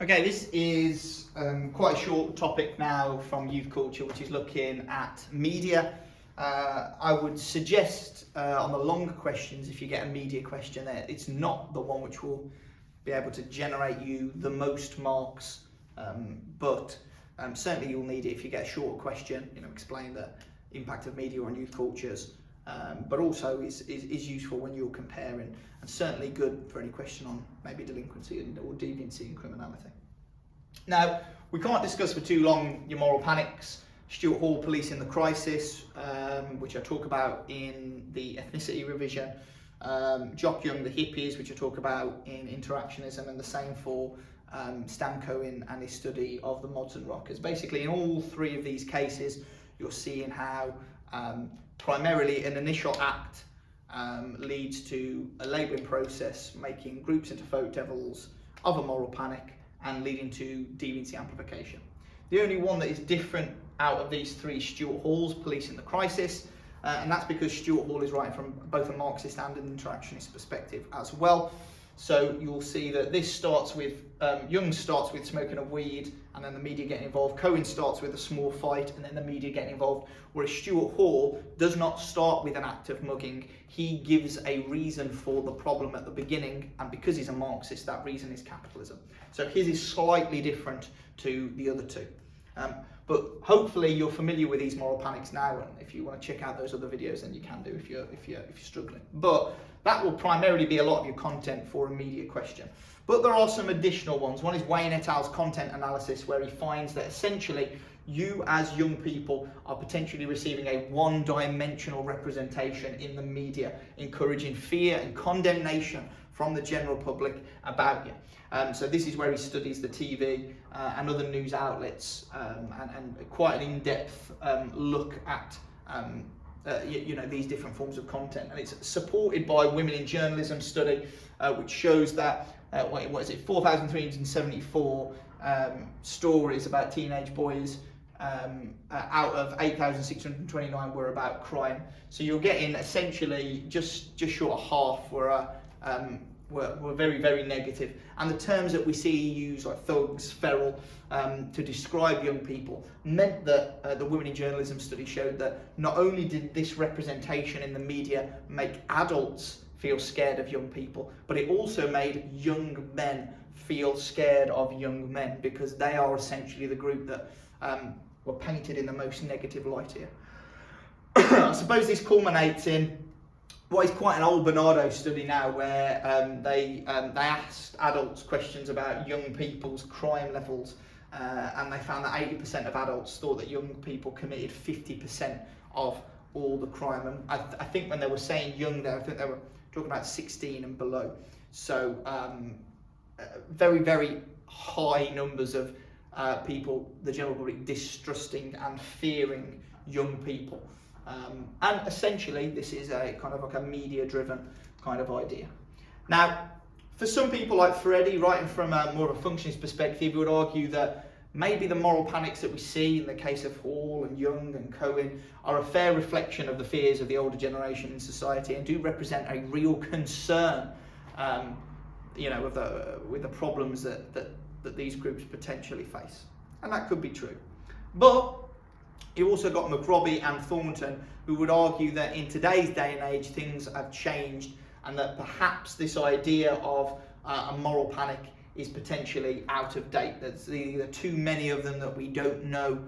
Okay, this is quite a short topic now from youth culture, which is looking at media. I would suggest on the longer questions, if you get a media question there, it's not the one which will be able to generate you the most marks, but certainly you'll need it if you get a shorter question, explain the impact of media on youth cultures, but also is useful when you're comparing, and certainly good for any question on maybe delinquency or deviancy and criminality. Now, we can't discuss for too long your moral panics, Stuart Hall policing the crisis, which I talk about in the ethnicity revision, Jock Young, the hippies, which I talk about in interactionism, and the same for Stan Cohen and his study of the mods and rockers. Basically, in all three of these cases, you're seeing how primarily an initial act leads to a labelling process, making groups into folk devils of a moral panic and leading to deviancy amplification. The only one that is different out of these three is Stuart Hall's policing the crisis, and that's because Stuart Hall is writing from both a Marxist and an interactionist perspective as well. So you'll see that this starts with, Young starts with smoking a weed and then the media getting involved. Cohen starts with a small fight and then the media getting involved. Whereas Stuart Hall does not start with an act of mugging. He gives a reason for the problem at the beginning, and because he's a Marxist, that reason is capitalism. So his is slightly different to the other two. But hopefully you're familiar with these moral panics now, and if you want to check out those other videos, then you can do if you're struggling. But that will primarily be a lot of your content for a media question. But there are some additional ones. One is Wayne et al.'s content analysis, where he finds that essentially you as young people are potentially receiving a one-dimensional representation in the media, encouraging fear and condemnation from the general public about you. So this is where he studies the TV and other news outlets and quite an in-depth look at these different forms of content. And it's supported by Women in Journalism study, which shows that 4,374 stories about teenage boys out of 8,629 were about crime. So you're getting essentially just short of half were very, very negative. And the terms that we see used, like thugs, feral, to describe young people, meant that the Women in Journalism study showed that not only did this representation in the media make adults feel scared of young people, but it also made young men feel scared of young men, because they are essentially the group that were painted in the most negative light here. I suppose this culminates in what is quite an old Bernardo study now, where they asked adults questions about young people's crime levels, and they found that 80% of adults thought that young people committed 50% of all the crime. And I think when they were saying young there, I think they were talking about 16 and below. So very, very high numbers of people, the general public, distrusting and fearing young people. And essentially this is a kind of like a media driven kind of idea. Now, for some people like Freddie, writing from more of a functionist perspective, would argue that maybe the moral panics that we see in the case of Hall and Young and Cohen are a fair reflection of the fears of the older generation in society, and do represent a real concern with the problems that these groups potentially face. And that could be true. But you also got McRobbie and Thornton, who would argue that in today's day and age things have changed, and that perhaps this idea of a moral panic is potentially out of date. There's either too many of them that we don't know,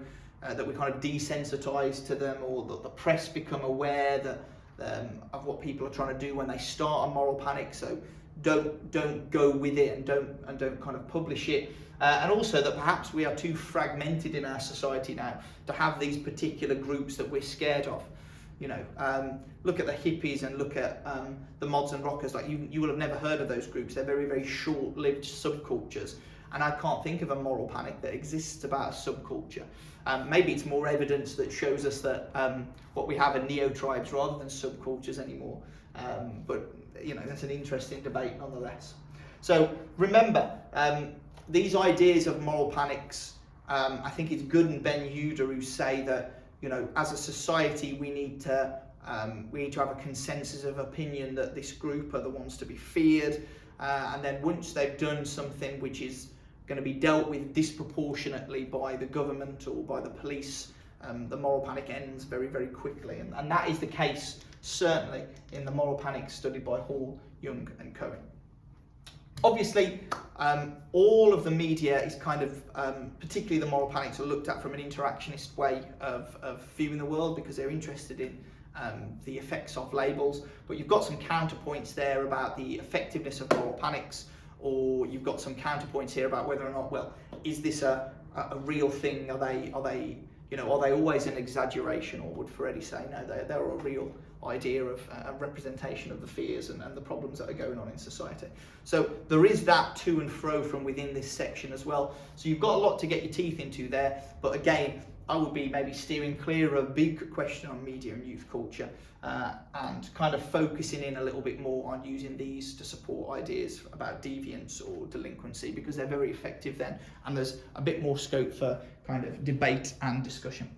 that we kind of desensitize to them, or that the press become aware that of what people are trying to do when they start a moral panic. So don't go with it, and don't kind of publish it. And also that perhaps we are too fragmented in our society now to have these particular groups that we're scared of. Look at the hippies and look at the mods and rockers. Like you will have never heard of those groups. They're very, very short-lived subcultures. And I can't think of a moral panic that exists about a subculture. Maybe it's more evidence that shows us that what we have are neo-tribes rather than subcultures anymore. But that's an interesting debate nonetheless. So remember, these ideas of moral panics, I think it's Good and Ben Yuder who say that, as a society we need to have a consensus of opinion that this group are the ones to be feared, and then once they've done something which is going to be dealt with disproportionately by the government or by the police, the moral panic ends very, very quickly. And that is the case, certainly, in the moral panic studied by Hall, Young and Cohen. Obviously, all of the media is kind of, particularly the moral panics, are looked at from an interactionist way of viewing the world, because they're interested in the effects of labels. But you've got some counterpoints there about the effectiveness of moral panics, or you've got some counterpoints here about whether or not, well, is this a real thing? Are they always an exaggeration, or would Freddie say no, they're a real idea of a representation of the fears and the problems that are going on in society? So there is that to and fro from within this section as well. So you've got a lot to get your teeth into there, but again, I would be maybe steering clear of a big question on media and youth culture, and kind of focusing in a little bit more on using these to support ideas about deviance or delinquency, because they're very effective then, and there's a bit more scope for kind of debate and discussion.